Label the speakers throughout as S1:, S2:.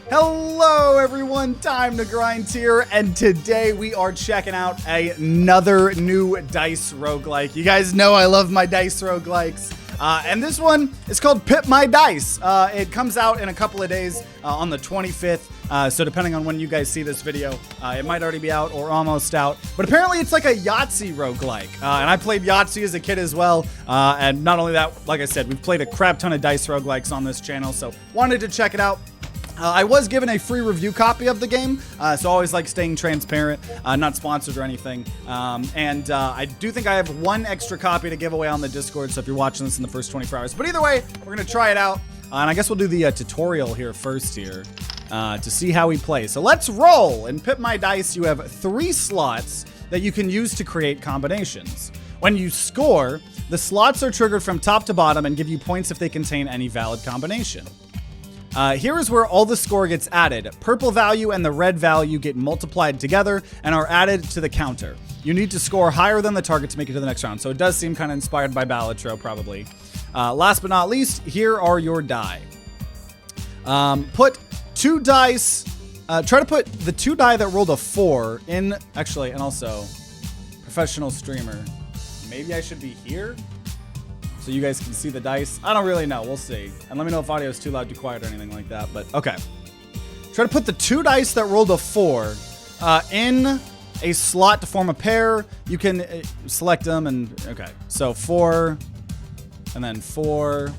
S1: Hello everyone, TimeToGrind here, and today we are checking out another new dice roguelike. You guys know I love my dice roguelikes. And this one is called Pip My Dice. It comes out in a couple of days on the 25th. So depending on when you guys see this video, it might already be out or almost out. But apparently it's like a Yahtzee roguelike. And I played Yahtzee as a kid as well. And not only that, like I said, we've played a crap ton of dice roguelikes on this channel. So wanted to check it out. I was given a free review copy of the game, so I always like staying transparent, not sponsored or anything. I do think I have one extra copy to give away on the Discord, so if you're watching this in the first 24 hours. But either way, we're going to try it out, and I guess we'll do the tutorial here first to see how we play. So let's roll. In Pip My Dice, you have 3 slots that you can use to create combinations. When you score, the slots are triggered from top to bottom and give you points if they contain any valid combination. Here is where all the score gets added. Purple value and the red value get multiplied together and are added to the counter. You need to score higher than the target to make it to the next round. So it does seem kind of inspired by Balatro, probably. Last but not least, here are your die. Put 2 dice. Try to put the 2 die that rolled a 4 in. Actually, and also, professional streamer. Maybe I should be here? So you guys can see the dice. I don't really know. We'll see. And let me know if audio is too loud, too quiet, or anything like that. But okay. Try to put the 2 dice that rolled a 4 in a slot to form a pair. You can select them and okay. So 4 and then 4.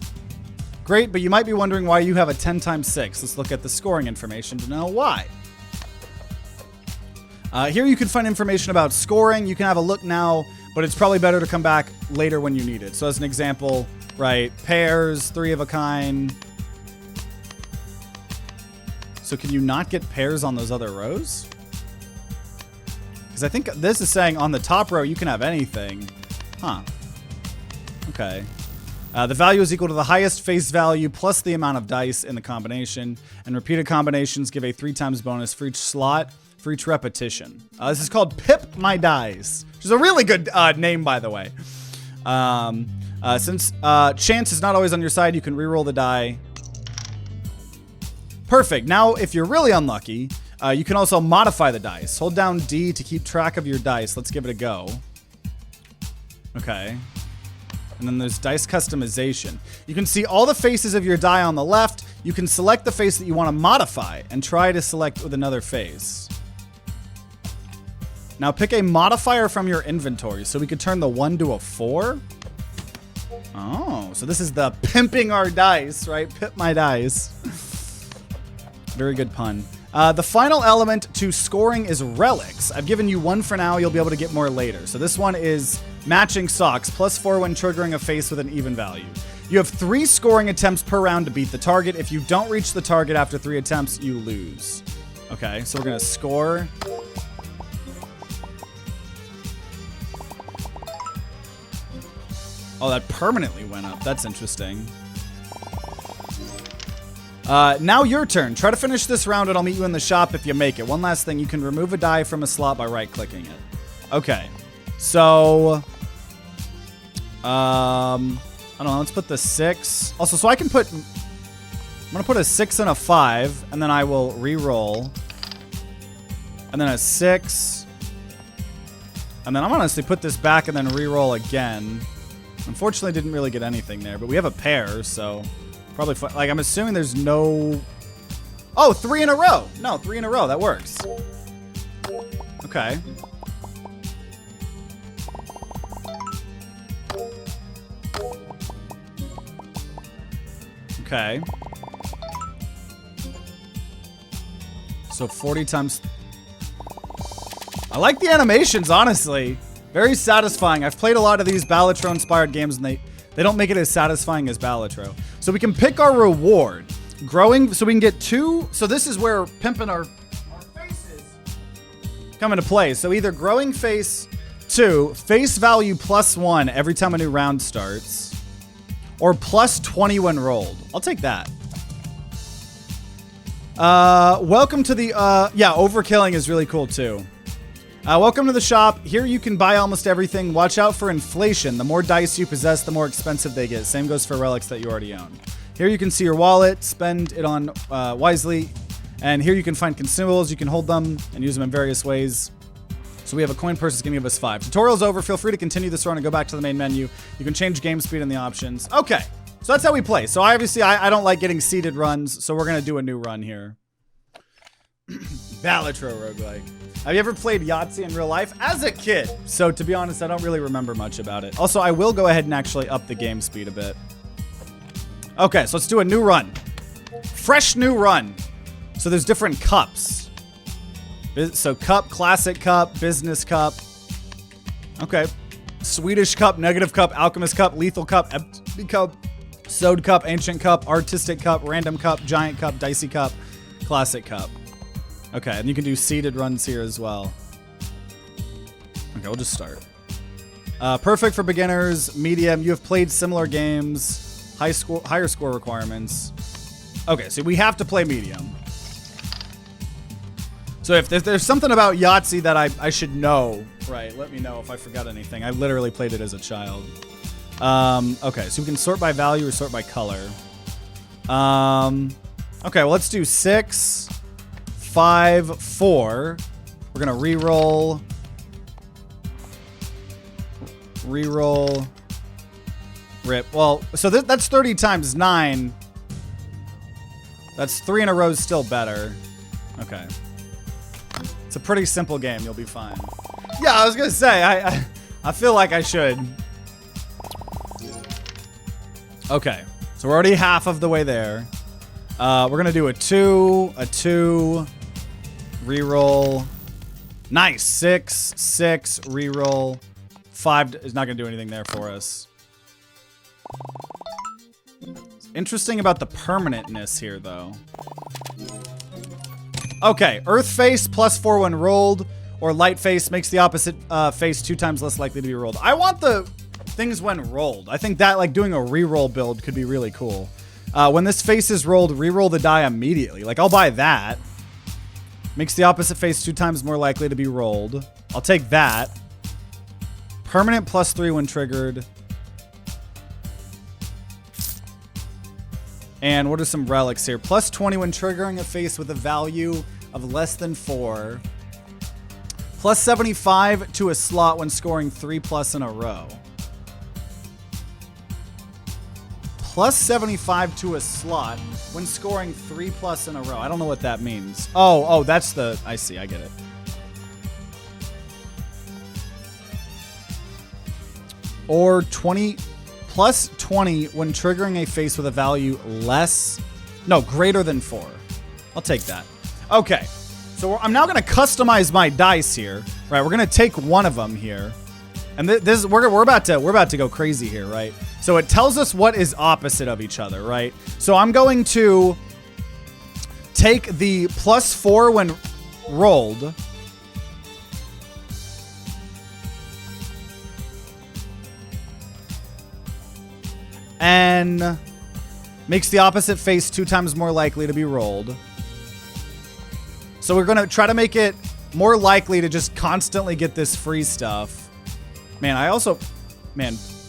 S1: Great, but you might be wondering why you have a 10 times 6. Let's look at the scoring information to know why. Here you can find information about scoring. You can have a look now, but it's probably better to come back later when you need it. So as an example, right, pairs, 3 of a kind. So can you not get pairs on those other rows? Because I think this is saying on the top row you can have anything. Huh. Okay. The value is equal to the highest face value plus the amount of dice in the combination. And repeated combinations give a 3 times bonus for each slot. For each repetition. This is called Pip My Dice, which is a really good name, by the way. Since chance is not always on your side, you can reroll the die. Perfect. Now, if you're really unlucky, you can also modify the dice. Hold down D to keep track of your dice. Let's give it a go. Okay. And then there's dice customization. You can see all the faces of your die on the left. You can select the face that you want to modify and try to select with another face. Now pick a modifier from your inventory. So we could turn the 1 to a 4. Oh, so this is the pimping our dice, right? Pip my dice. Very good pun. The final element to scoring is relics. I've given you 1 for now. You'll be able to get more later. So this one is matching socks, +4 when triggering a face with an even value. You have 3 scoring attempts per round to beat the target. If you don't reach the target after 3 attempts, you lose. Okay, so we're going to score. Oh, that permanently went up. That's interesting. Now your turn. Try to finish this round and I'll meet you in the shop if you make it. One last thing. You can remove a die from a slot by right-clicking it. Okay. So, I don't know. Let's put the 6. Also, so I can put... I'm going to put a 6 and a 5, and then I will re-roll. And then a 6. And then I'm honestly put this back and then re-roll again. Unfortunately, didn't really get anything there, but we have a pair, so probably like I'm assuming there's no. Oh, 3 in a row. No, 3 in a row. That works. Okay. Okay. So 40 times. I like the animations, honestly. Very satisfying. I've played a lot of these Balatro-inspired games, and they don't make it as satisfying as Balatro. So we can pick our reward. Growing, so we can get 2. So this is where pimping our faces come into play. So either growing face 2, face value +1 every time a new round starts, or +20 when rolled. I'll take that. Welcome to the, yeah, overkilling is really cool too. Welcome to the shop. Here you can buy almost everything. Watch out for inflation. The more dice you possess, the more expensive they get. Same goes for relics that you already own. Here you can see your wallet. Spend it on wisely. And here you can find consumables. You can hold them and use them in various ways. So we have a coin purse that's going to give us 5. Tutorial's over. Feel free to continue this run and go back to the main menu. You can change game speed in the options. Okay, so that's how we play. So obviously, I don't like getting seeded runs, so we're going to do a new run here. Baltazár Roguelike. Have you ever played Yahtzee in real life? As a kid. So to be honest, I don't really remember much about it. Also, I will go ahead and actually up the game speed a bit. Okay, so let's do a new run. Fresh new run. So there's different cups. So cup, classic cup, business cup. Okay. Swedish cup, negative cup, alchemist cup, lethal cup, empty cup, sewed cup, ancient cup, artistic cup, random cup, giant cup, dicey cup, classic cup. Okay, and you can do seeded runs here as well. Okay, we'll just start. Perfect for beginners, medium. You have played similar games. Higher score requirements. Okay, so we have to play medium. So if there's something about Yahtzee that I should know, right, let me know if I forgot anything. I literally played it as a child. Okay, so we can sort by value or sort by color. Okay, well, let's do 6, 5, 4. We're going to re-roll. Re-roll. Rip. Well, so that's 30 times 9. That's 3 in a row is still better. Okay. It's a pretty simple game. You'll be fine. Yeah, I was going to say, I feel like I should. Okay. So we're already half of the way there. We're going to do a 2, reroll. Nice. 6, 6, reroll. 5 is not going to do anything there for us. It's interesting about the permanentness here, though. Okay, Earth Face +4 when rolled, or Light Face makes the opposite face 2 times less likely to be rolled. I want the things when rolled. I think that, like, doing a reroll build could be really cool. When this face is rolled, reroll the die immediately. Like, I'll buy that. Makes the opposite face 2 times more likely to be rolled. I'll take that. Permanent +3 when triggered. And what are some relics here? +20 when triggering a face with a value of less than 4. +75 to a slot when scoring 3+ in a row. +75 to a slot when scoring 3+ in a row. I don't know what that means. Oh, that's the... I see, I get it. Or 20... +20 when triggering a face with a value greater than 4. I'll take that. Okay, so I'm now going to customize my dice here. Right, we're going to take one of them here, and we're about to go crazy here, right? So it tells us what is opposite of each other, right? So I'm going to take the +4 when rolled. And makes the opposite face 2 times more likely to be rolled. So we're going to try to make it more likely to just constantly get this free stuff.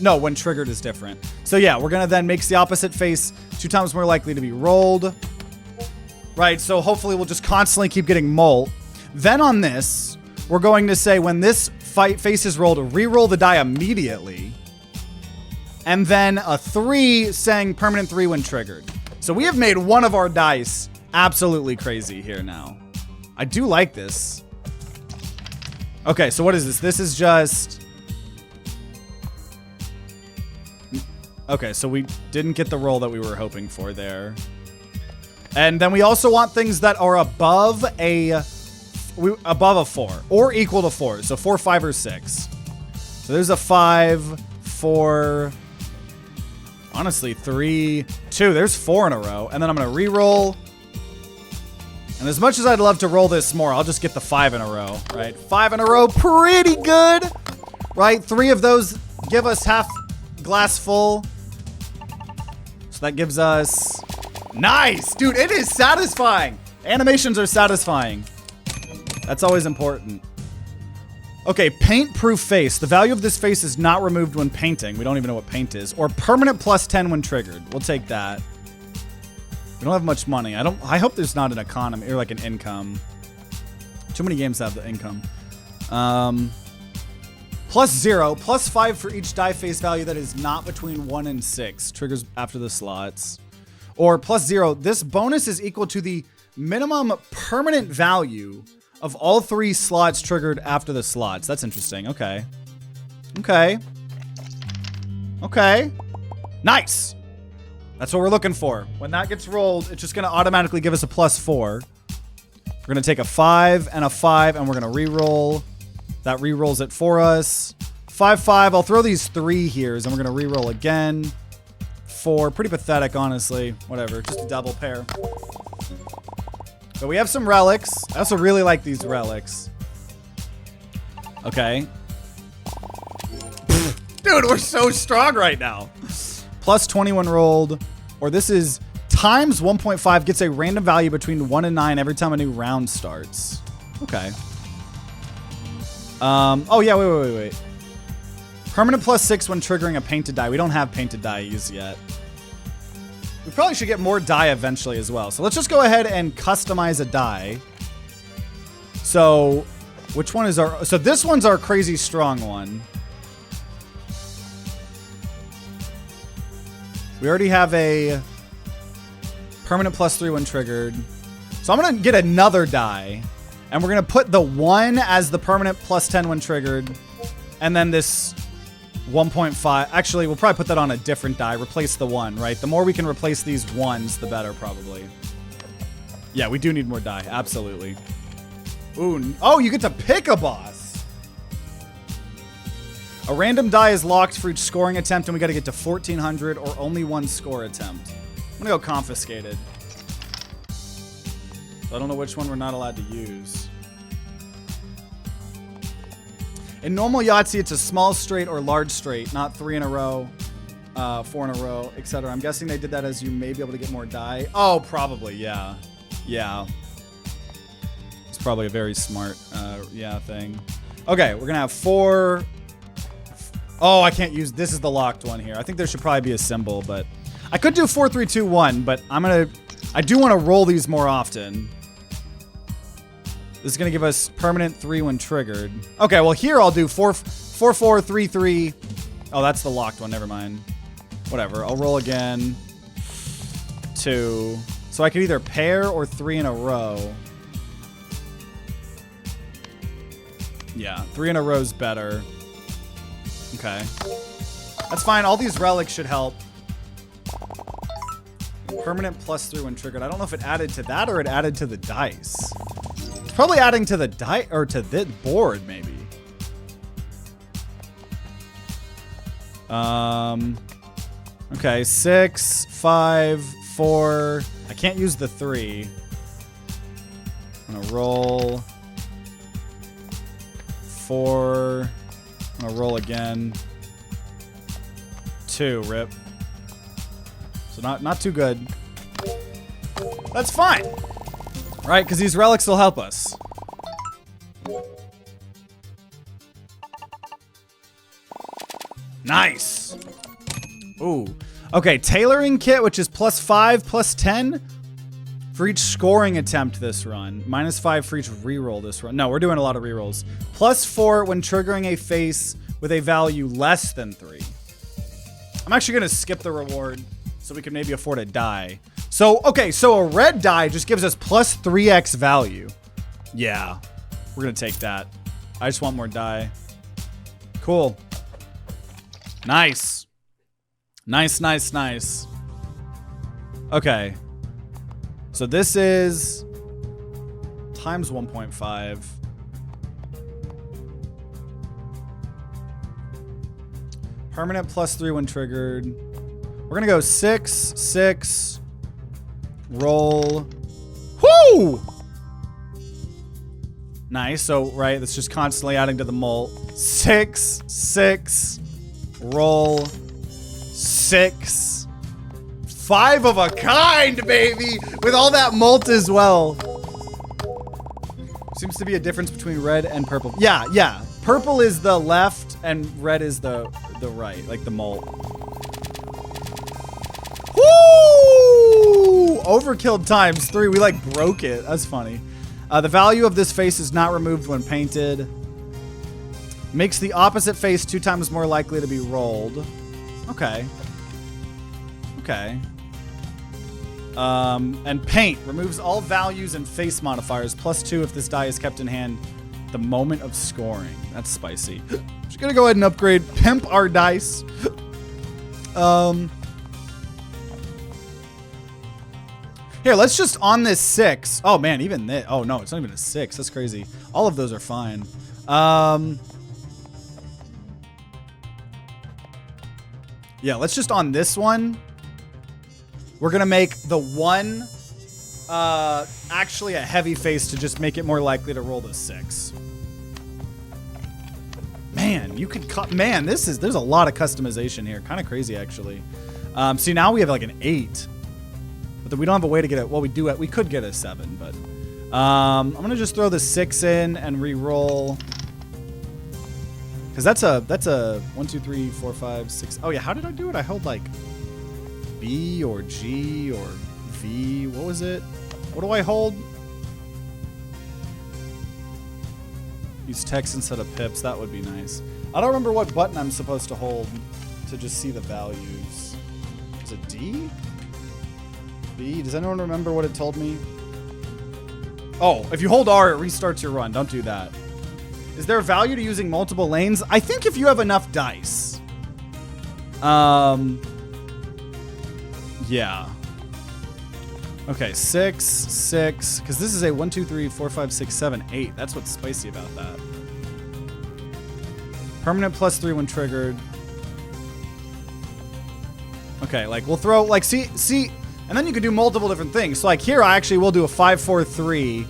S1: No, when triggered is different. So yeah, we're going to then makes the opposite face 2 times more likely to be rolled. Right, so hopefully we'll just constantly keep getting molt. Then on this, we're going to say when this face is rolled, re-roll the die immediately. And then a 3 saying permanent 3 when triggered. So we have made one of our dice absolutely crazy here now. I do like this. Okay, so what is this? This is just... Okay, so we didn't get the roll that we were hoping for there. And then we also want things that are above a 4 or equal to 4. So 4, 5, or 6. So there's a 5, 4... Honestly, 3, 2. There's 4 in a row. And then I'm going to re-roll. And as much as I'd love to roll this more, I'll just get the 5 in a row, right? 5 in a row, pretty good, right? 3 of those give us half glass full. So that gives us... Nice! Dude, it is satisfying. Animations are satisfying. That's always important. Okay, paint-proof face. The value of this face is not removed when painting. We don't even know what paint is. Or permanent +10 when triggered. We'll take that. We don't have much money. I hope there's not an economy or like an income. Too many games have the income. +0, +5 for each die face value that is not between 1 and 6. Triggers after the slots. Or +0. This bonus is equal to the minimum permanent value of all 3 slots triggered after the slots. That's interesting. Okay. Okay. Okay. Nice. That's what we're looking for. When that gets rolled, it's just going to automatically give us a +4. We're going to take a 5 and a 5, and we're going to re-roll. That re-rolls it for us. 5, 5. I'll throw these 3 here, and we're going to re-roll again. 4. Pretty pathetic, honestly. Whatever. Just a double pair. But we have some relics. I also really like these relics. Okay. Dude, we're so strong right now. +21 rolled, or this is times 1.5 gets a random value between 1 and 9 every time a new round starts. Okay. Oh yeah, wait. Permanent +6 when triggering a painted die. We don't have painted dies yet. We probably should get more die eventually as well. So let's just go ahead and customize a die. So which one is our, so this one's our crazy strong one. We already have a permanent +3 when triggered. So I'm going to get another die. And we're going to put the 1 as the permanent +10 when triggered. And then this 1.5. Actually, we'll probably put that on a different die. Replace the 1, right? The more we can replace these 1s, the better, probably. Yeah, we do need more die. Absolutely. Ooh. Oh, you get to pick a boss. A random die is locked for each scoring attempt, and we got to get to 1,400 or only 1 score attempt. I'm going to go confiscated. I don't know which one we're not allowed to use. In normal Yahtzee, it's a small straight or large straight, not 3 in a row, 4 in a row, etc. I'm guessing they did that as you may be able to get more die. Oh, probably, yeah. Yeah. It's probably a very smart, yeah, thing. Okay, we're going to have 4... Oh, I can't use, this is the locked one here. I think there should probably be a symbol, but I could do 4, 3, 2, 1, but I do want to roll these more often. This is going to give us permanent 3 when triggered. Okay, well here I'll do 4, 4, 3, 3. Oh, that's the locked one, never mind. Whatever, I'll roll again. 2. So I could either pair or 3 in a row. Yeah, 3 in a row is better. Okay. That's fine. All these relics should help. Permanent +3 when triggered. I don't know if it added to that or it added to the dice. It's probably adding to the die or to the board, maybe. Okay, 6, 5, 4. I can't use the 3. I'm gonna roll 4. I'm gonna roll again. 2, rip. So not too good. That's fine. Right, because these relics will help us. Nice. Ooh. Okay, tailoring kit, which is +5, +10 for each scoring attempt this run. -5 for each reroll this run. No, we're doing a lot of rerolls. +4 when triggering a face with a value less than 3. I'm actually going to skip the reward so we can maybe afford a die. So, okay, so a red die just gives us +3x value. Yeah, we're going to take that. I just want more die. Cool. Nice. Nice, nice, nice. Okay. So this is times 1.5. Permanent +3 when triggered. We're gonna go 6, 6, roll. Whoo! Nice, so, right, that's just constantly adding to the mult. 6, 6, roll, 6. 5 of a kind, baby! With all that mult as well. Seems to be a difference between red and purple. Yeah, yeah. Purple is the left and red is the right, like the mult. Woo! overkill times 3. We like broke it. That's funny. The value of this face is not removed when painted. Makes the opposite face 2 times more likely to be rolled. Okay. Okay. And paint removes all values and face modifiers, +2 if this die is kept in hand the moment of scoring. That's spicy. Just gonna go ahead and upgrade Pimp our dice. Here, let's just on this 6. Oh man, even this. Oh no, it's not even a 6. That's crazy. All of those are fine. Yeah, let's just on this one. We're gonna make the 1 actually a heavy face to just make it more likely to roll the 6. Man, you could cut. Man, there's a lot of customization here. Kind of crazy actually. See, now we have like an 8. But we don't have a way to get it. Well, we do it. We could get a 7, but I'm gonna just throw the 6 in and re-roll. Cause that's a 1, 2, 3, 4, 5, 6. Oh yeah, how did I do it? I held like B or G or V. What was it? What do I hold? Use text instead of pips. That would be nice. I don't remember what button I'm supposed to hold to just see the values. Is it D? B? Does anyone remember what it told me? Oh, if you hold R, it restarts your run. Don't do that. Is there value to using multiple lanes? I think if you have enough dice. Yeah. Okay, 6, 6. Because this is a 1, 2, 3, 4, 5, 6, 7, 8. That's what's spicy about that. Permanent +3 when triggered. Okay, like we'll throw, like, see, and then you can do multiple different things. So like here, I actually will do a 5, 4, 3,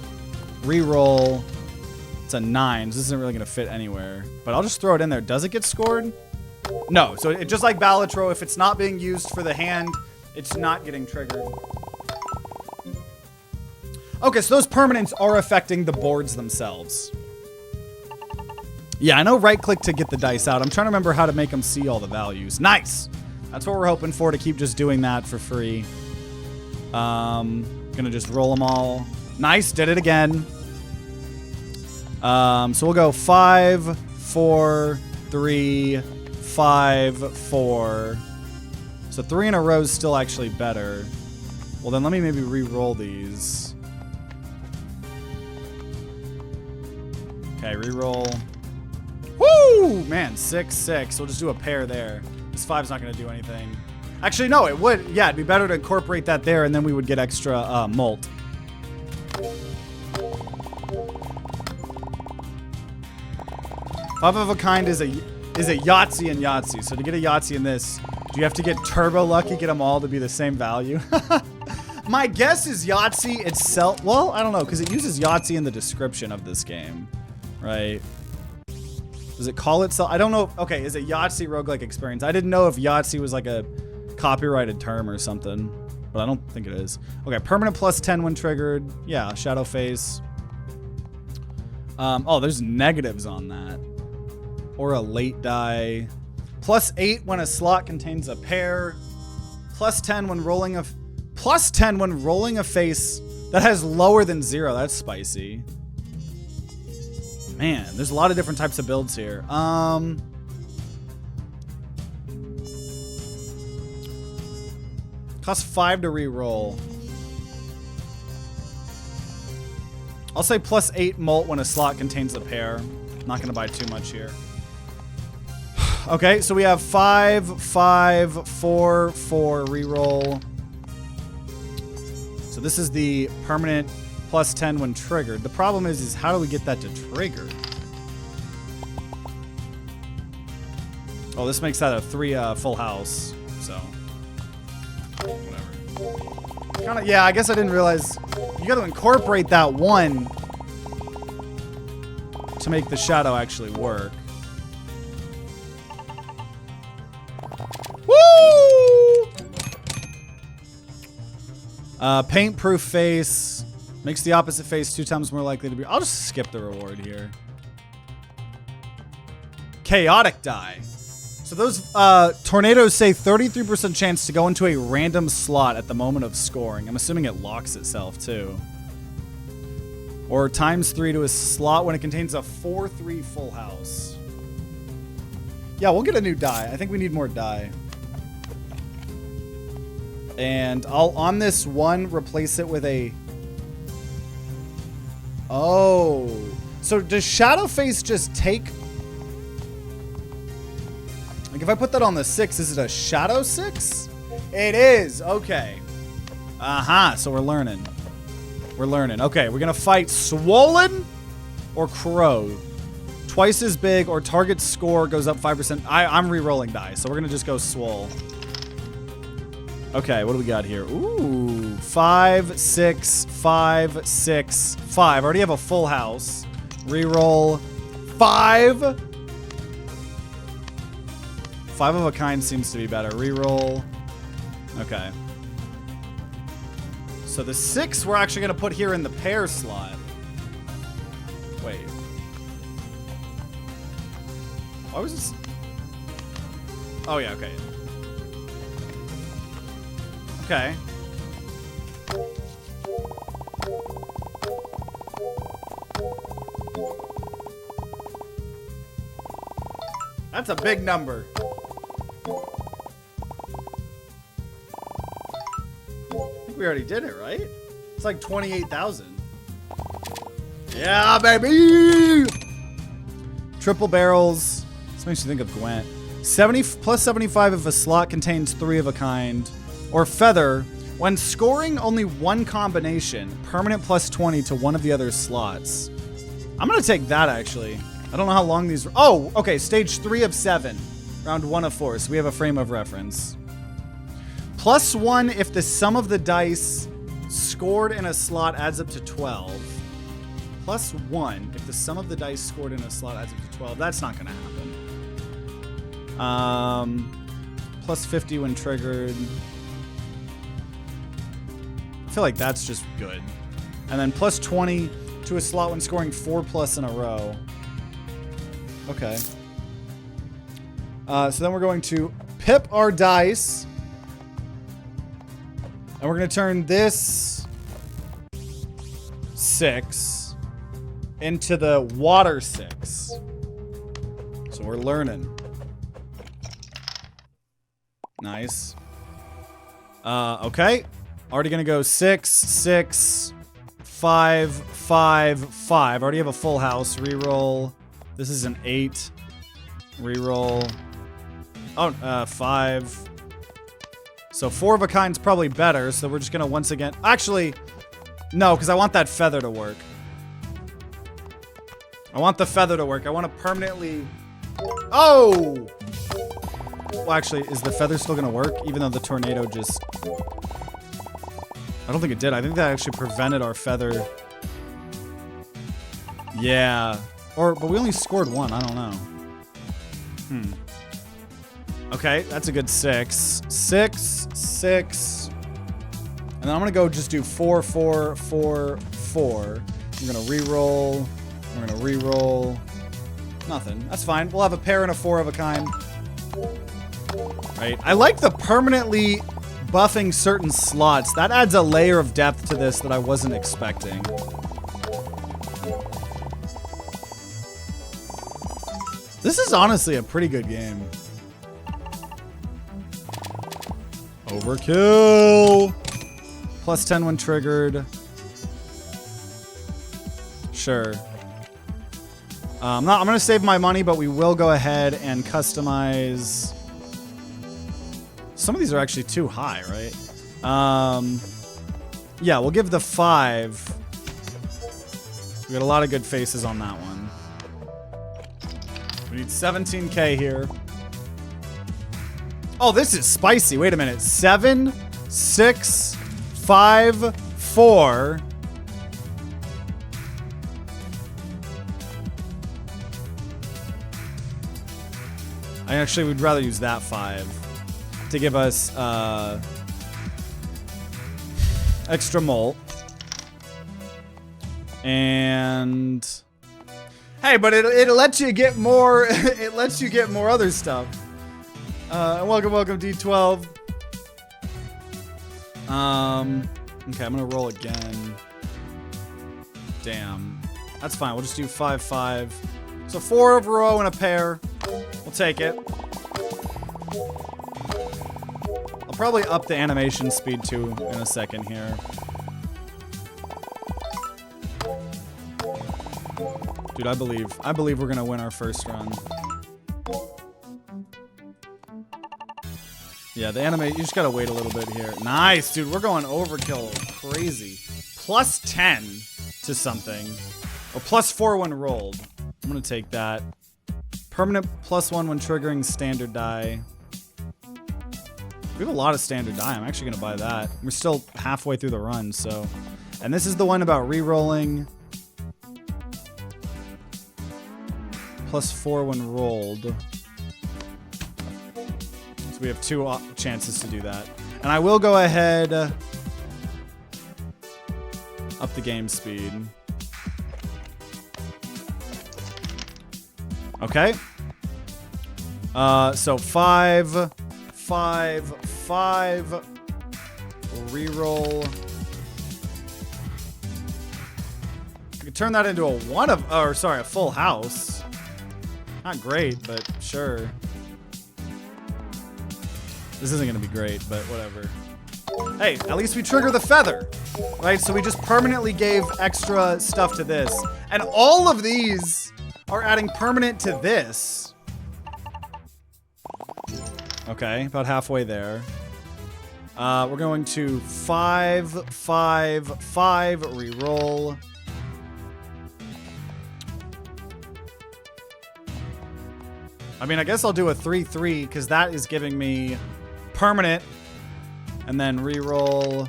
S1: re-roll. It's a 9. So this isn't really gonna fit anywhere, but I'll just throw it in there. Does it get scored? No. So it just like Balatro, if it's not being used for the hand, it's not getting triggered. Okay, so those permanents are affecting the boards themselves. Yeah, I know right-click to get the dice out. I'm trying to remember how to make them see all the values. Nice. That's what we're hoping for, to keep just doing that for free. Gonna just roll them all. Nice, did it again. So we'll go 5, 4, 3, 5, 4. So 3 in a row is still actually better. Well, then let me maybe re-roll these. Okay, re-roll. Woo! Man, 6, 6. We'll just do a pair there. This 5's not going to do anything. Actually, no, it would. Yeah, it'd be better to incorporate that there, and then we would get extra molt. Five of a kind is a Yahtzee in Yahtzee. So to get a Yahtzee in this, do you have to get turbo lucky, get them all to be the same value? My guess is Yahtzee itself. Well, I don't know, because it uses Yahtzee in the description of this game, right? Does it call itself? I don't know. Okay, is it Yahtzee Roguelike Experience? I didn't know if Yahtzee was like a copyrighted term or something, but I don't think it is. Okay, permanent +10 when triggered. Yeah, shadow face. Oh, there's negatives on that. Or a late die. +8 when a slot contains a pair. +10 when rolling a... +10 when rolling a face that has lower than 0. That's spicy. Man, there's a lot of different types of builds here. Costs 5 to re-roll. I'll say +8 molt when a slot contains a pair. Not gonna buy too much here. Okay, so we have 5, 5, 4, 4 re-roll. So this is the permanent +10 when triggered. The problem is how do we get that to trigger? Oh, this makes that a 3 full house. So whatever. Kinda, yeah, I guess I didn't realize you got to incorporate that 1 to make the shadow actually work. Woo! Paint-proof face. Makes the opposite face 2 times more likely to be... I'll just skip the reward here. Chaotic die. So those tornadoes say 33% chance to go into a random slot at the moment of scoring. I'm assuming it locks itself too. Or times 3 to a slot when it contains a 4-3 full house. Yeah, we'll get a new die. I think we need more die. And I'll, on this one, replace it with a... Oh. So does Shadowface just take... Like if I put that on the 6, is it a Shadow 6? It is. Okay. Aha. So we're learning. We're learning. Okay, we're going to fight Swollen or Crow. Twice as big or target score goes up 5%. I'm re-rolling die, so we're going to just go Swole. Okay, what do we got here? Ooh, 5, 6, 5, 6, 5. I already have a full house. Re-roll 5. 5 of a kind seems to be better. Re-roll. Okay. So the 6 we're actually going to put here in the pair slot. Wait. Why was this? Oh, yeah, okay. Okay. That's a big number. I think we already did it, right? It's like 28,000. Yeah, baby! Triple barrels. This makes you think of Gwent. 70 plus 75 if a slot contains 3 of a kind. Or feather. When scoring only one combination, permanent plus 20 to one of the other slots. I'm going to take that, actually. I don't know how long these... Oh, okay. Stage 3 of 7. Round 1 of 4. So we have a frame of reference. Plus 1 if the sum of the dice scored in a slot adds up to 12. Plus 1 if the sum of the dice scored in a slot adds up to 12. That's not going to happen. Plus 50 when triggered. I feel like that's just good. And then plus 20 to a slot when scoring 4+ in a row. Okay. So then we're going to pip our dice. And we're going to turn this 6 into the water 6. So we're learning. Nice. Okay. Already going to go 6, 6, 5, 5, 5. Already have a full house. Reroll. This is an 8. Reroll. Oh, 5. So 4 of a kind's probably better. So we're just going to once again... Actually, no, because I want that feather to work. I want the feather to work. I want to permanently... Oh! Well, actually, is the feather still going to work? Even though the tornado just... I don't think it did. I think that actually prevented our feather. Yeah. But we only scored 1. I don't know. Okay, that's a good 6. 6, 6. And then I'm going to go just do 4, 4, 4, 4. I'm going to re-roll. We're going to re-roll. Nothing. That's fine. We'll have a pair and a 4 of a kind. Right. I like the permanently buffing certain slots. That adds a layer of depth to this that I wasn't expecting. This is honestly a pretty good game. Overkill. Plus 10 when triggered. Sure. I'm going to save my money, but we will go ahead and customize. Some of these are actually too high, right? Yeah, we'll give the 5. We got a lot of good faces on that one. We need 17K here. Oh, this is spicy. Wait a minute. 7, 6, 5, 4. I actually would rather use that 5 to give us extra molt. And hey, but it lets you get more. It lets you get more other stuff. Welcome, D12. Okay, I'm gonna roll again. Damn. That's fine. We'll just do 5, 5. So 4 of a row and a pair. We'll take it. I'll probably up the animation speed too in a second here. Dude, I believe we're gonna win our first run. Yeah, the anime, you just gotta wait a little bit here. Nice, dude, we're going overkill crazy. Plus 10 to something. Or plus 4 when rolled. I'm gonna take that. Permanent plus 1 when triggering standard die. We have a lot of standard die. I'm actually gonna buy that. We're still halfway through the run, so. And this is the one about re-rolling. Plus 4 when rolled. So we have 2 chances to do that. And I will go ahead up the game speed. Okay. So 5, 5, 5. Reroll. I could turn that into a a full house. Not great, but sure. This isn't gonna be great, but whatever. Hey, at least we trigger the feather, right? So we just permanently gave extra stuff to this. And all of these are adding permanent to this. Okay, about halfway there. We're going to 5, 5, 5, reroll. I mean, I guess I'll do a 3, 3, because that is giving me permanent. And then reroll.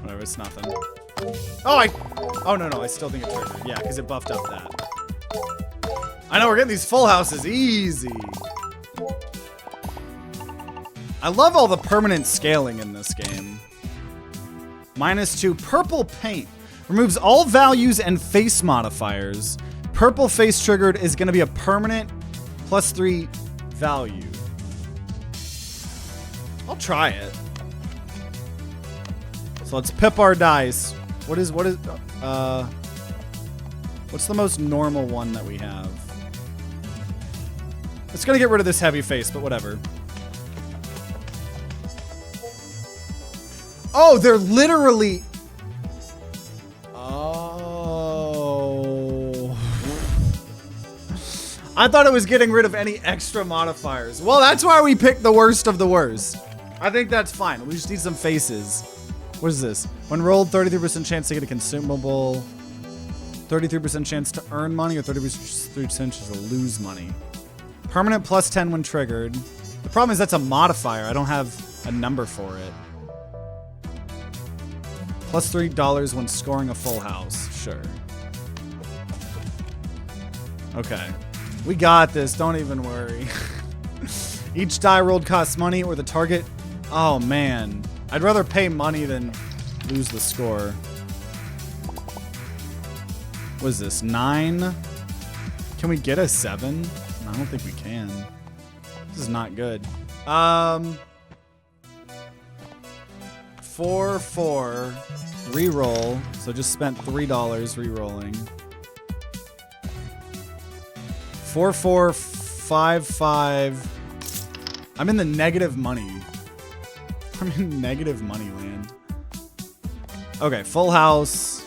S1: Whatever, it's nothing. Oh, no, I still think it triggered. Yeah, because it buffed up that. I know, we're getting these full houses easy. I love all the permanent scaling in this game. -2, purple paint. Removes all values and face modifiers. Purple face triggered is going to be a permanent +3 value. I'll try it. So let's pip our dice. What's the most normal one that we have? It's going to get rid of this heavy face, but whatever. Oh, they're literally... I thought it was getting rid of any extra modifiers. Well, that's why we picked the worst of the worst. I think that's fine. We just need some faces. What is this? When rolled, 33% chance to get a consumable. 33% chance to earn money or 33% chance to lose money. Permanent +10 when triggered. The problem is that's a modifier. I don't have a number for it. +$3 when scoring a full house. Sure. Okay. We got this. Don't even worry. Each die rolled costs money or the target. Oh, man. I'd rather pay money than lose the score. What is this? 9? Can we get a 7? I don't think we can. This is not good. 4, 4. Reroll. So just spent $3 re-rolling. 4, 4, 5, 5. I'm in the negative money. I'm in negative money land. Okay, full house.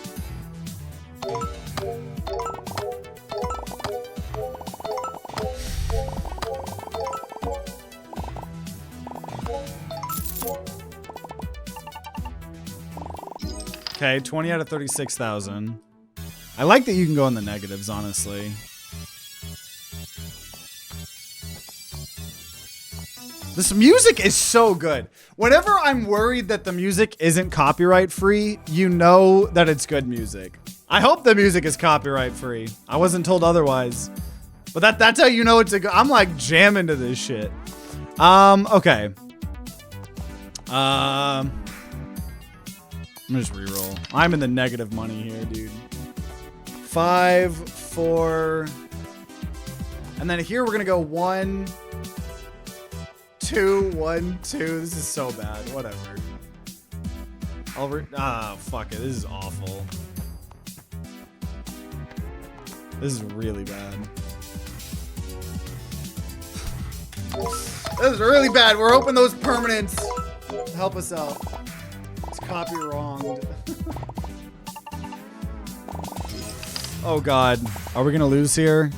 S1: Okay, 20 out of 36,000. I like that you can go in the negatives, honestly. This music is so good. Whenever I'm worried that the music isn't copyright free, you know that it's good music. I hope the music is copyright free. I wasn't told otherwise. But that's how you know it's a good... I'm like jamming to this shit. Okay. I'm gonna just reroll. I'm in the negative money here, dude. 5, 4... And then here we're gonna go 1, 2, 1, 2. This is so bad. Whatever. Fuck it. This is awful. This is really bad. This is really bad. We're hoping those permanents help us out. It's copy wronged. Oh God. Are we gonna lose here?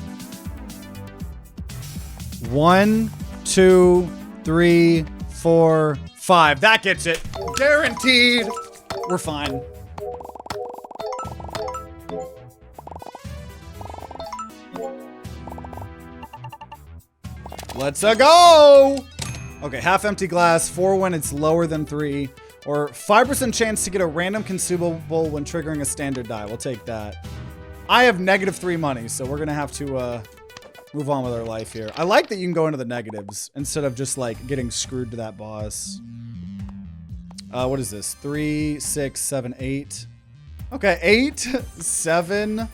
S1: 1, 2, 3, 4, 5. That gets it. Guaranteed. We're fine. Let's go. Okay, half empty glass, 4 when it's lower than 3, or 5% chance to get a random consumable when triggering a standard die. We'll take that. I have -3 money, so we're gonna have to move on with our life here. I like that you can go into the negatives instead of just like getting screwed to that boss. What is this? 3, 6, 7, 8. Okay, 8, 7.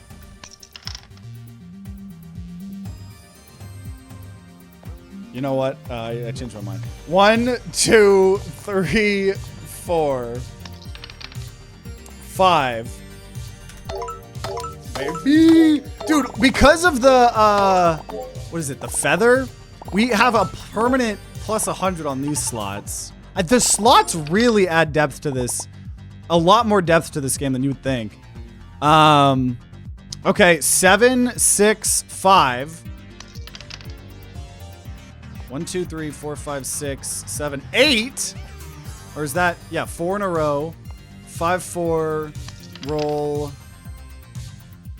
S1: You know what? I changed my mind. 1, 2, 3, 4, 5. Baby! Dude, because of the, what is it? The feather? We have a permanent plus 100 on these slots. The slots really add depth to this. A lot more depth to this game than you would think. Okay, 7, 6, 5. 1, 2, 3, 4, 5, 6, 7, 8. Or is that, yeah, 4 in a row. 5, 4, roll.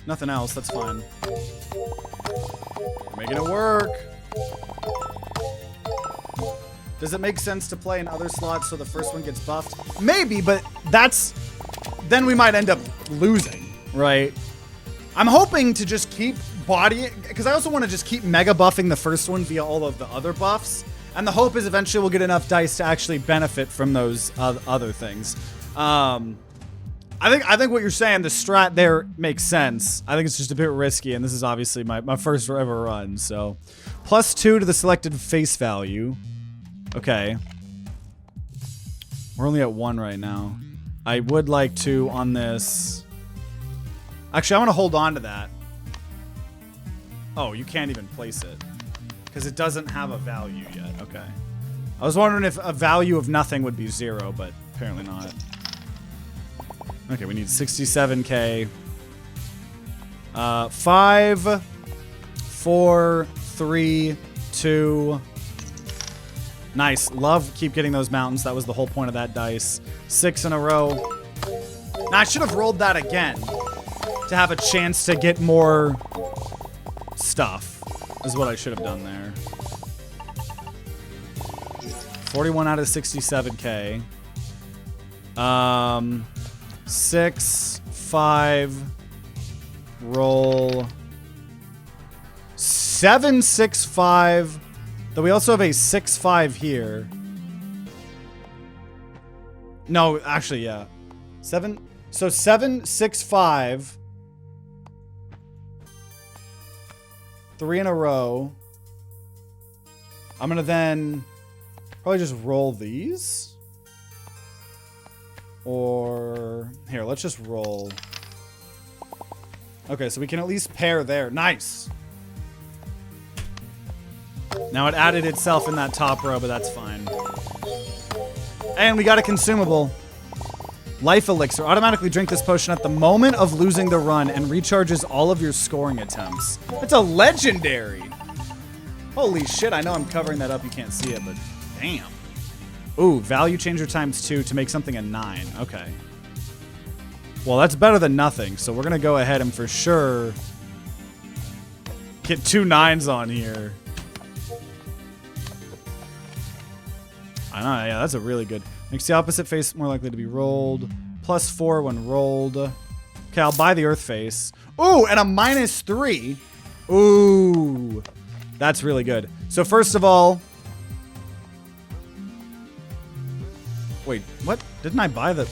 S1: Nothing else, that's fine. We're making it work. Does it make sense to play in other slots so the first one gets buffed? Maybe, but then we might end up losing, right? I'm hoping to just keep bodying, because I also want to just keep mega buffing the first one via all of the other buffs. And the hope is eventually we'll get enough dice to actually benefit from those other things. I think what you're saying, the strat there makes sense. I think it's just a bit risky, and this is obviously my first ever run, so. +2 to the selected face value. Okay. We're only at 1 right now. I would like to, on this... Actually, I want to hold on to that. Oh, you can't even place it. Because it doesn't have a value yet. Okay. I was wondering if a value of nothing would be 0, but apparently not. Okay, we need 67k. 5, 4, 3, 2. Nice. Love keep getting those mountains. That was the whole point of that dice. 6 in a row. Now, I should have rolled that again to have a chance to get more stuff, is what I should have done there. 41 out of 67k. 6, 5, roll. 7, 6, 5. Though we also have a 6, 5 here. No, actually, yeah. 7. So 7, 6, 5. 3 in a row. I'm gonna then probably just roll these. Or here, let's just roll. Okay, so we can at least pair there. Nice. Now it added itself in that top row, but that's fine. And we got a consumable. Life elixir. Automatically drink this potion at the moment of losing the run and recharges all of your scoring attempts. It's a legendary. Holy shit, I know I'm covering that up. You can't see it, but damn. Ooh, value changer ×2 to make something a 9. Okay. Well, that's better than nothing, so we're going to go ahead and for sure get 2 9s on here. I know, yeah, that's a really good. Makes the opposite face more likely to be rolled. +4 when rolled. Okay, I'll buy the earth face. Ooh, and a -3. Ooh, that's really good. So first of all, wait, what? Didn't I buy the...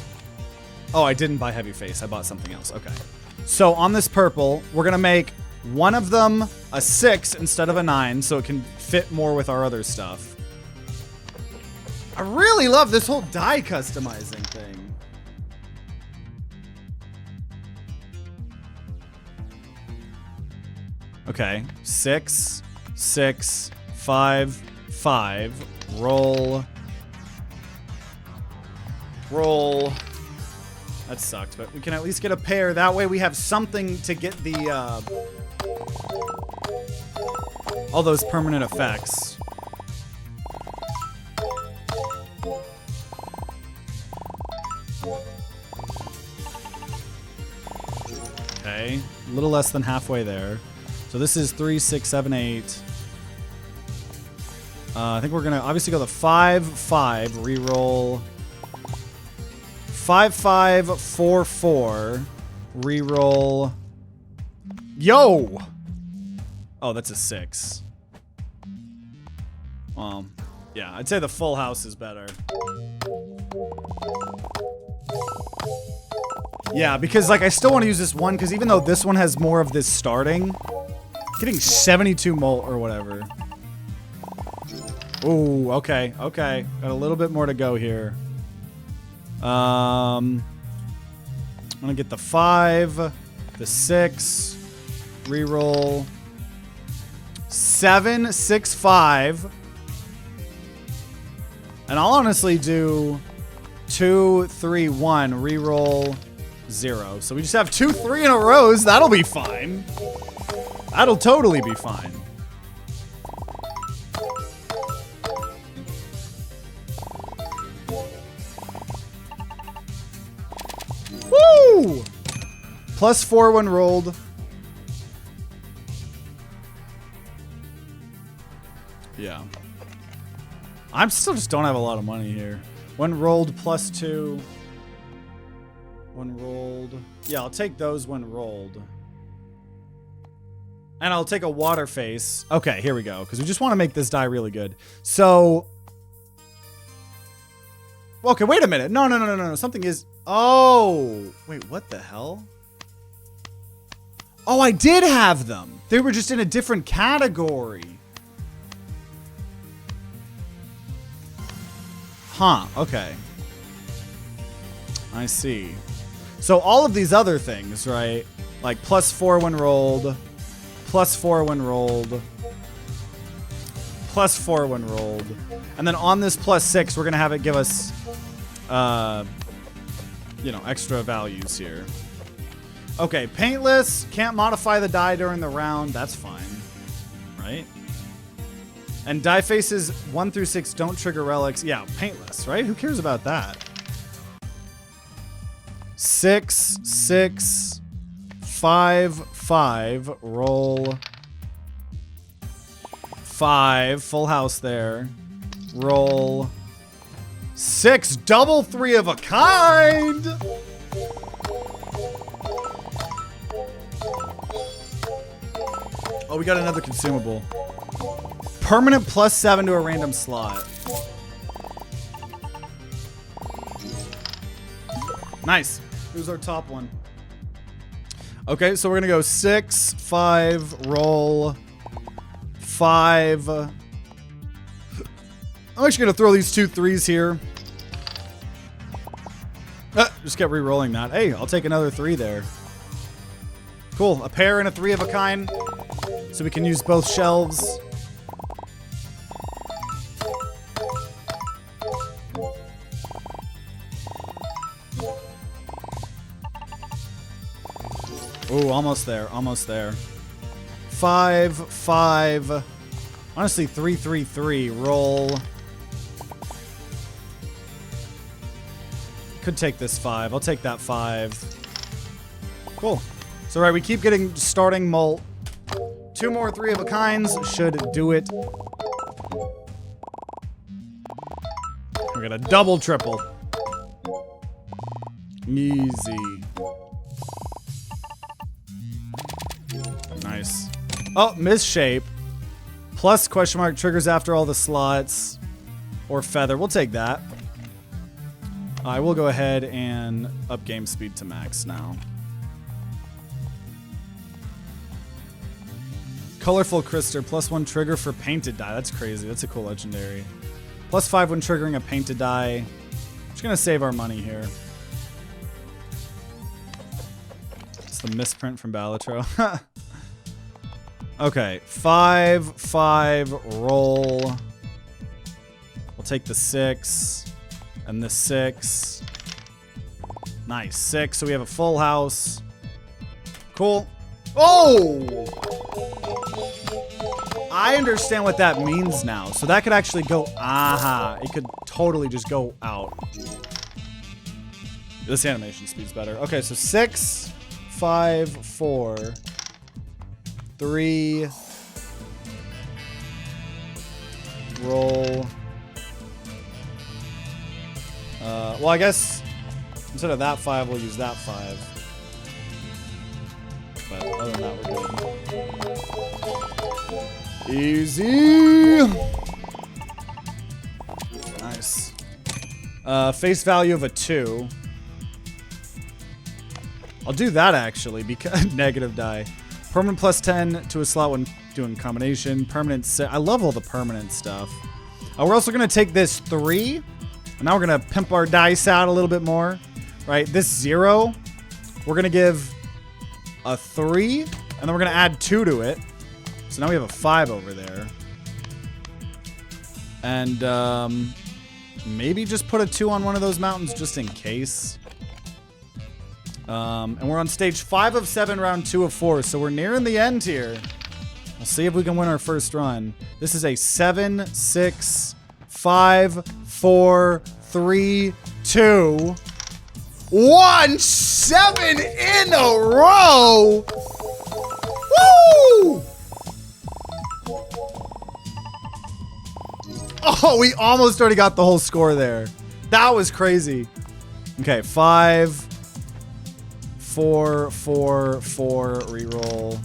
S1: Oh, I didn't buy heavy face. I bought something else. Okay. So on this purple, we're going to make One of them a 6 instead of a 9, so it can fit more with our other stuff. I really love this whole die customizing thing. Okay, 6, 6, 5, 5. Roll. Roll. That sucked, but we can at least get a pair. That way we have something to get the, all those permanent effects. Okay, a little less than halfway there. So this is 3, 6, 7, 8. I think we're gonna obviously go the 5, 5, reroll. 5, 5, 4, 4, reroll. Yo! Oh, that's a 6. Yeah, I'd say the full house is better. Yeah, because like I still want to use this one, because even though this one has more of this starting, getting 72 molt or whatever. Ooh, okay, okay. Got a little bit more to go here. I'm gonna get the 5, the 6, reroll. 7, 6, 5. And I'll honestly do 2, 3, 1, reroll 0. So we just have 2, 3 in a row. That'll be fine. That'll totally be fine. Woo! +4 when rolled. Yeah. I'm still just don't have a lot of money here. When rolled +2. When rolled. Yeah, I'll take those when rolled. And I'll take a water face. Okay, here we go. Because we just want to make this die really good. So. Okay, wait a minute. No, no, no, no, no. Something is. Oh. Wait, what the hell? Oh, I did have them. They were just in a different category. Huh, okay. I see. So all of these other things, right? Like +4 when rolled, +4 when rolled, +4 when rolled. And then on this +6, we're going to have it give us, you know, extra values here. Okay, paintless. Can't modify the die during the round. That's fine, right? And die faces 1 through 6 don't trigger relics. Yeah, paintless, right? Who cares about that? 6, 6, 5, 5. Roll 5. Full house there. Roll 6. Double 3 of a kind. Oh, we got another consumable. Permanent +7 to a random slot. Nice. Who's our top one? Okay, so we're gonna go 6, 5, roll 5. I'm actually gonna throw these 2 3s here. Just kept re-rolling that. Hey, I'll take another 3 there. Cool. A pair and a 3 of a kind. So we can use both shelves. Ooh, almost there, almost there. 5, 5. Honestly, 3, 3, 3. Roll. Could take this 5. I'll take that 5. Cool. So, right, we keep getting starting molt. 2 more 3 of a kinds should do it. We're gonna double, triple. Easy. Nice. Oh, misshape. Plus question mark triggers after all the slots. Or feather. We'll take that. I will go ahead and up game speed to max now. Colorful Crystal, +1 trigger for painted die. That's crazy. That's a cool legendary. +5 when triggering a painted die. Just gonna save our money here. It's the misprint from Balatro. Okay, 5 roll. We'll take the 6 and the 6. Nice, 6. So we have a full house. Cool. Oh! I understand what that means now. So that could actually go, aha. It could totally just go out. This animation speed's better. Okay, so 6, 5, 4, 3, roll. Well, I guess instead of that 5, we'll use that 5. But other than that, we're good. Easy. Nice. Face value of a 2. I'll do that actually because negative die. Permanent +10 to a slot when doing combination. Permanent. I love all the permanent stuff. We're also gonna take this 3, and now we're gonna pimp our dice out a little bit more. Right. This 0, we're gonna give a 3, and then we're gonna add 2 to it. So now we have a 5 over there. And maybe just put a 2 on one of those mountains just in case. And we're on stage 5 of 7, round 2 of 4. So we're nearing the end here. We'll see if we can win our first run. This is a 7, 6, 5, 4, 3, 2, 1. 7 in a row. Woo! Oh, we almost already got the whole score there. That was crazy. Okay, 5, 4, 4, 4, reroll.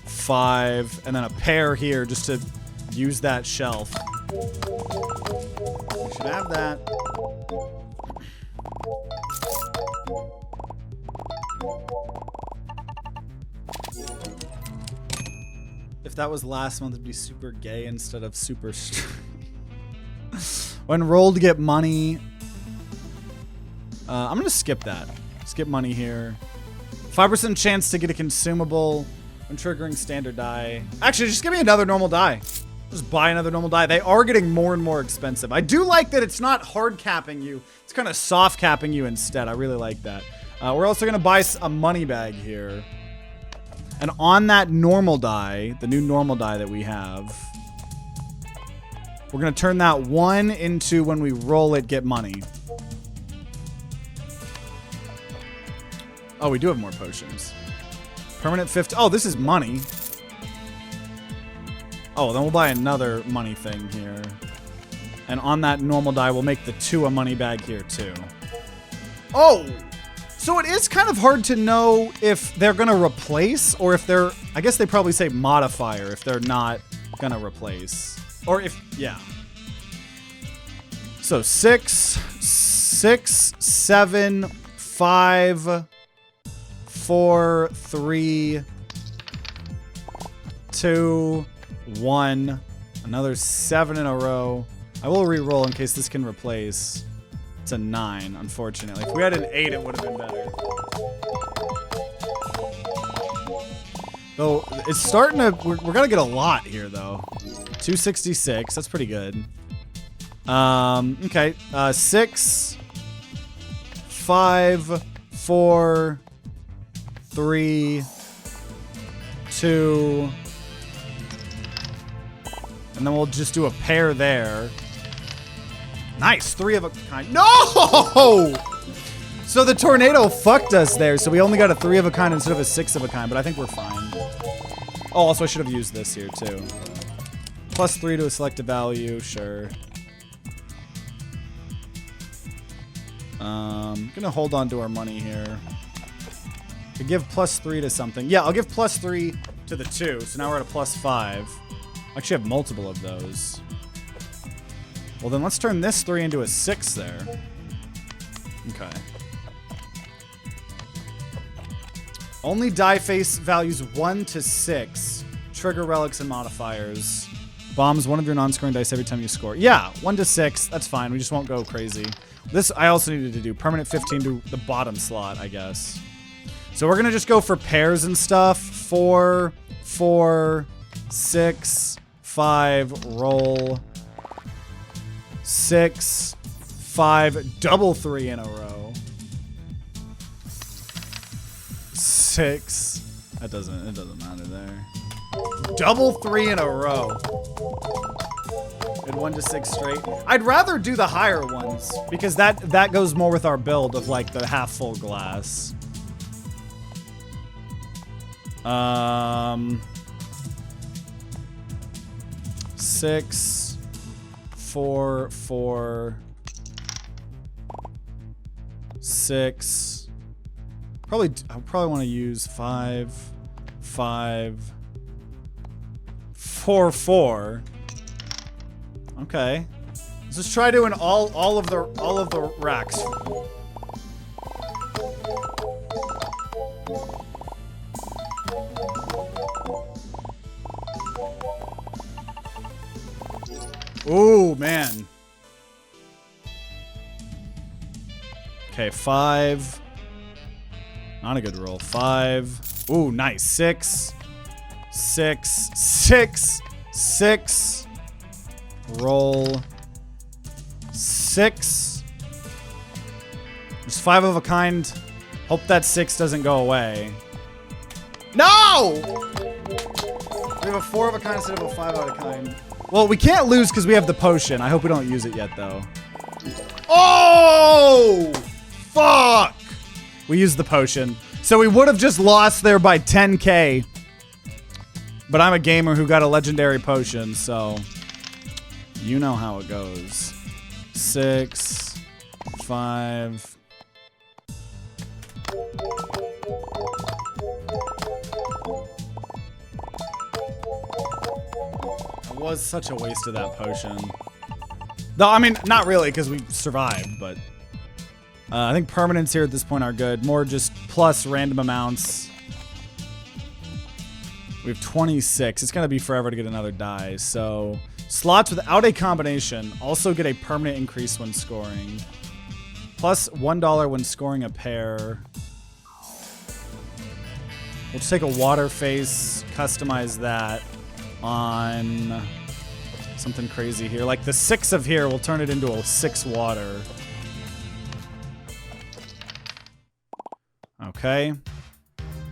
S1: 5, and then a pair here just to use that shelf. We should have that. If that was last month, it'd be super gay instead of super when rolled to get money. I'm gonna skip that. Skip money here. 5% chance to get a consumable when triggering standard die. Actually, just give me another normal die. Just buy another normal die. They are getting more and more expensive. I do like that it's not hard capping you. It's kind of soft capping you instead. I really like that. We're also gonna buy a money bag here. And on that normal die, the new normal die that we have, we're going to turn that 1 into when we roll it, get money. Oh, we do have more potions. Permanent 50. Oh, this is money. Oh, then we'll buy another money thing here. And on that normal die, we'll make the 2 a money bag here too. Oh! So it is kind of hard to know if they're going to replace or if they're, I guess they probably say modifier if they're not going to replace. Or if, yeah. So 6, 7, 5, 4, 3, 2, 1. Another 7 in a row. I will re-roll in case this can replace. It's a 9, unfortunately. If we had an 8, it would have been better. Though, it's starting to... We're going to get a lot here, though. 266. That's pretty good. Okay. 6, 5, 4, 3, 2... And then we'll just do a pair there. Nice, 3 of a kind. No! So the tornado fucked us there. So we only got a 3 of a kind instead of a 6 of a kind, but I think we're fine. Oh, also I should have used this here too. +3 to a selected value, sure. Gonna hold on to our money here. To give +3 to something. Yeah, I'll give +3 to the 2. So now we're at a +5. I actually have multiple of those. Well, then let's turn this 3 into a 6 there. Okay. Only die face values 1 to 6. Trigger relics and modifiers. Bombs one of your non-scoring dice every time you score. Yeah, 1 to 6. That's fine. We just won't go crazy. This I also needed to do. Permanent 15 to the bottom slot, I guess. So we're going to just go for pairs and stuff. 4, 4, 6, 5, roll. 6, 5, double 3 in a row. 6. It doesn't matter there. Double 3 in a row. And 1 to 6 straight. I'd rather do the higher ones because that goes more with our build of like the half full glass. 6, 4, 4, 6. I probably want to use 5, 5, 4, 4. Okay. Let's just try doing all of the racks. Ooh, man. Okay, 5. Not a good roll. 5. Ooh, nice. 6. 6. 6. 6. Roll. 6. Just 5 of a kind. Hope that 6 doesn't go away. No! We have a 4 of a kind instead of a 5 out of kind. Well, we can't lose because we have the potion. I hope we don't use it yet, though. Oh! Fuck! We used the potion. So we would have just lost there by 10k. But I'm a gamer who got a legendary potion, so... You know how it goes. 6, 5... It was such a waste of that potion. Though, I mean, not really, because we survived, but... I think permanents here at this point are good. More just plus random amounts. We have 26. It's going to be forever to get another die. So, slots without a combination also get a permanent increase when scoring. Plus $1 when scoring a pair. We'll just take a water face, customize that on something crazy here. Like the 6 of here, we'll turn it into a 6 water. Okay.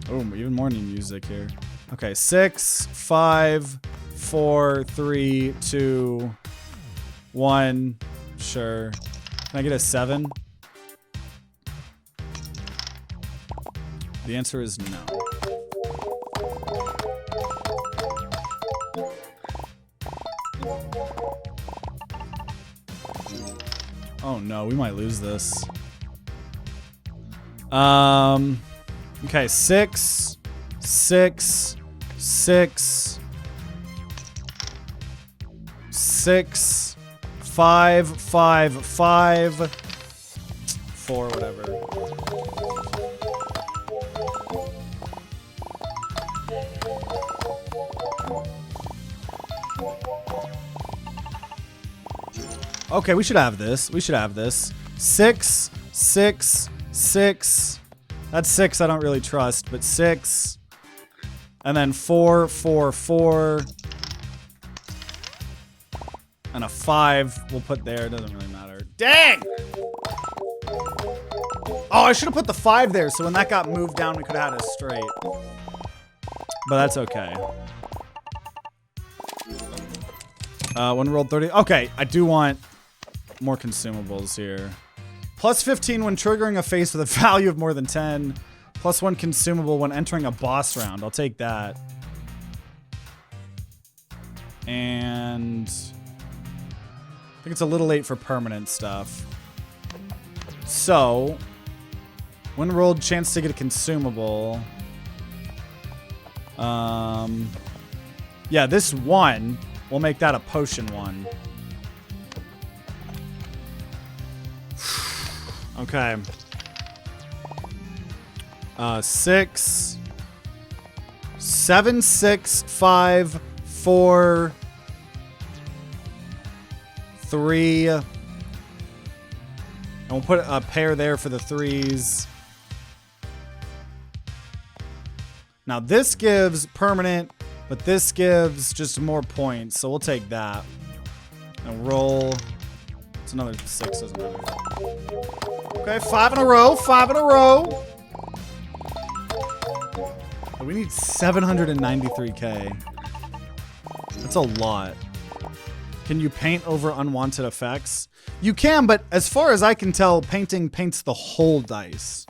S1: Oh, even more new music here. Okay, 6, 5, 4, 3, 2, 1. Sure. Can I get a 7? The answer is no. Oh no, we might lose this. Okay, 6, 6, 6, 6, 5, 5, 5, 4, whatever. Okay, we should have this. We should have this. 6, 6, 6. That's 6 I don't really trust, but 6. And then 4, 4, 4. And a 5 we'll put there. It doesn't really matter. Dang! Oh, I should have put the 5 there, so when that got moved down, we could have had a straight. But that's okay. One rolled 30. Okay, I do want more consumables here. Plus 15 when triggering a face with a value of more than 10. Plus 1 consumable when entering a boss round. I'll take that. And I think it's a little late for permanent stuff. So, when rolled, chance to get a consumable. Yeah, this 1, we'll make that a potion 1. Okay. 6, 7, 6, 5, 4, 3. And we'll put a pair there for the 3s. Now this gives permanent, but this gives just more points. So we'll take that. And roll. It's another 6, doesn't matter. Okay, 5 in a row, 5 in a row. But we need 793K. That's a lot. Can you paint over unwanted effects? You can, but as far as I can tell, painting paints the whole dice.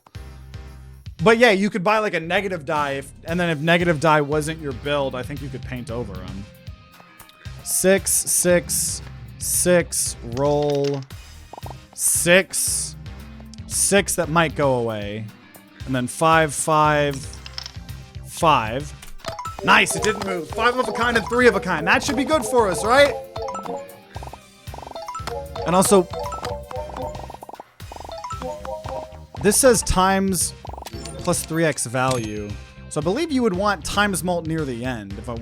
S1: But yeah, you could buy like a negative die, and then if negative die wasn't your build, I think you could paint over them. 6, 6, 6, roll. 6, 6 that might go away. And then 5, 5, 5. Nice, it didn't move. 5 of a kind and 3 of a kind. That should be good for us, right? And also, this says times plus 3x value. So I believe you would want times mult near the end if I'm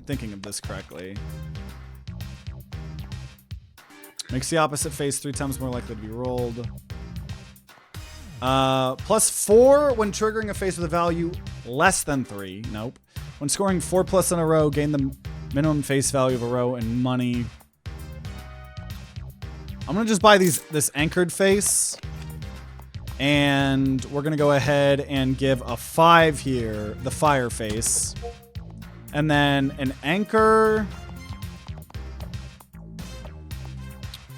S1: thinking of this correctly. Makes the opposite face 3 times more likely to be rolled. Plus 4 when triggering a face with a value less than 3. Nope. When scoring 4+ in a row, gain the minimum face value of a row and money. I'm gonna just buy this anchored face. And we're gonna go ahead and give a 5 here, the fire face. And then an anchor.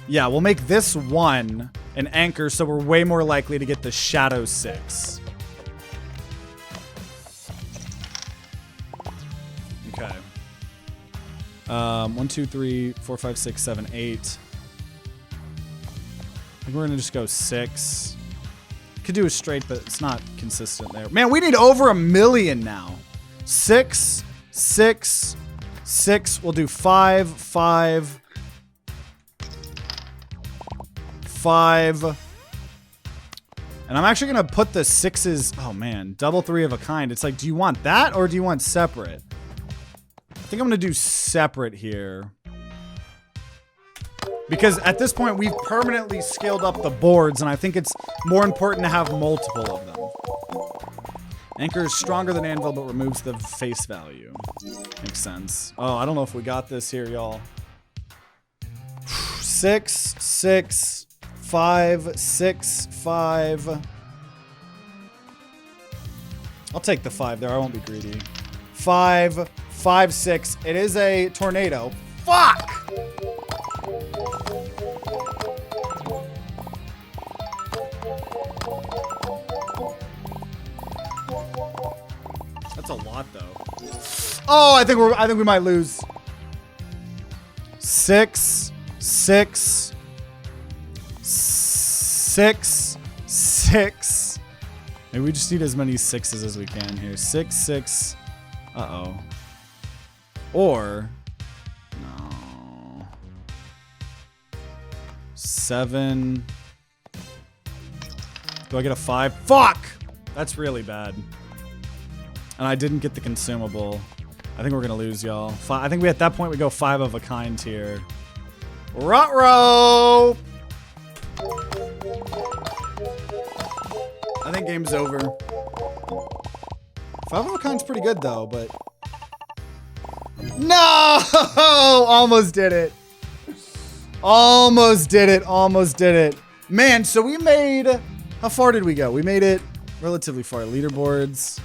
S1: Yeah, we'll make this one an anchor so we're way more likely to get the shadow 6. Okay. 1, 2, 3, 4, 5, 6, 7, 8. I think we're gonna just go 6. Could do a straight, but it's not consistent there. Man, we need over 1 million now. 6, 6, 6. We'll do 5, 5, 5. And I'm actually gonna put the 6s. Oh man, double 3 of a kind. It's like, do you want that or do you want separate? I think I'm gonna do separate here. Because at this point, we've permanently scaled up the boards, and I think it's more important to have multiple of them. Anchor is stronger than anvil, but removes the face value. Makes sense. Oh, I don't know if we got this here, y'all. 6, 6, 5, 6, 5. I'll take the 5 there. I won't be greedy. 5, 5, 6. It is a tornado. Fuck! That's a lot, though. Oh, I think we might lose. 6, 6, 6, 6. Maybe we just need as many 6s as we can here. 6, 6. Uh-oh. Or no. 7. Do I get a 5? Fuck! That's really bad. And I didn't get the consumable. I think we're gonna lose, y'all. I think at that point we go 5 of a kind here. Ruh-roh! I think game's over. 5 of a kind's pretty good though, but no! Almost did it. Almost did it. Almost did it. Man, so we made... How far did we go? We made it relatively far. Leaderboards.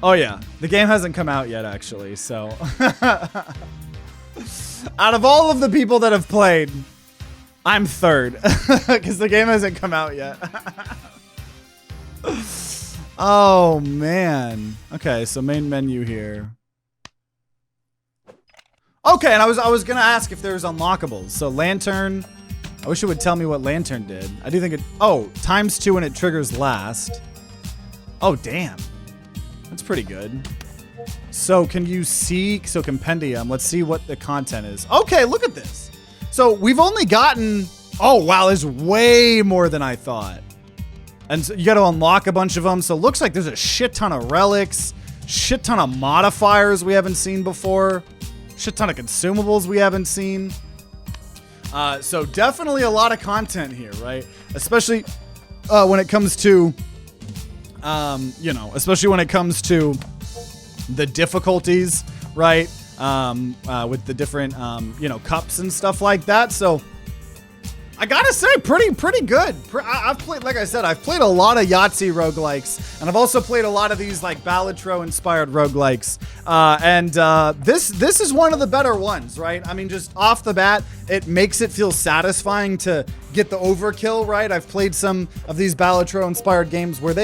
S1: Oh yeah, the game hasn't come out yet actually, so... Out of all of the people that have played, I'm third. Because the game hasn't come out yet. Oh man. Okay, so main menu here. Okay, and I was gonna ask if there's unlockables. So lantern, I wish it would tell me what lantern did. I do think it, oh, ×2 and it triggers last. Oh damn, that's pretty good. So can you see, so compendium, let's see what the content is. Okay, look at this. So we've only gotten, oh wow, there's way more than I thought. And so you gotta unlock a bunch of them. So it looks like there's a shit ton of relics. Shit ton of modifiers we haven't seen before. Shit ton of consumables we haven't seen. So definitely a lot of content here, right? Especially when it comes to, especially when it comes to the difficulties, right? With the different, cups and stuff like that. So I gotta say, pretty good. I've played, like I said, I've played a lot of Yahtzee roguelikes, and I've also played a lot of these like Balatro-inspired roguelikes. This is one of the better ones, right? I mean, just off the bat, it makes it feel satisfying to get the overkill, right? I've played some of these Balatro-inspired games where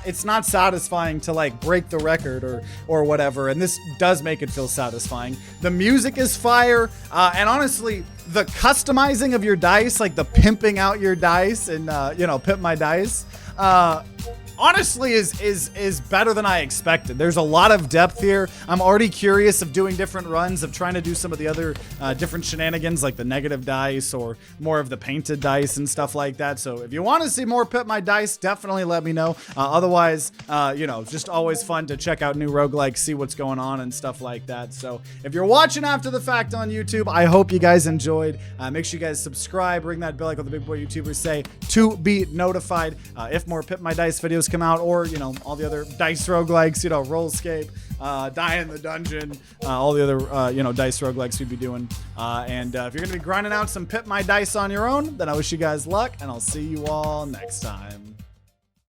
S1: it's not satisfying to like break the record or whatever, and this does make it feel satisfying. The music is fire, and honestly, the customizing of your dice, like the pimping out your dice and, Pip My Dice, honestly is better than I expected. There's a lot of depth here. I'm already curious of doing different runs, of trying to do some of the other different shenanigans like the negative dice or more of the painted dice and stuff like that. So if you want to see more Pip My Dice, definitely let me know. Otherwise, just always fun to check out new roguelikes, see what's going on and stuff like that. So if you're watching after the fact on YouTube, I hope you guys enjoyed. Make sure you guys subscribe, ring that bell like all the big boy YouTubers say to be notified if more Pip My Dice videos come out, or all the other dice roguelikes, Rollscape, Die in the Dungeon, all the other dice roguelikes we'd be doing. And if you're gonna be grinding out some Pip My Dice on your own, then I wish you guys luck, and I'll see you all next time.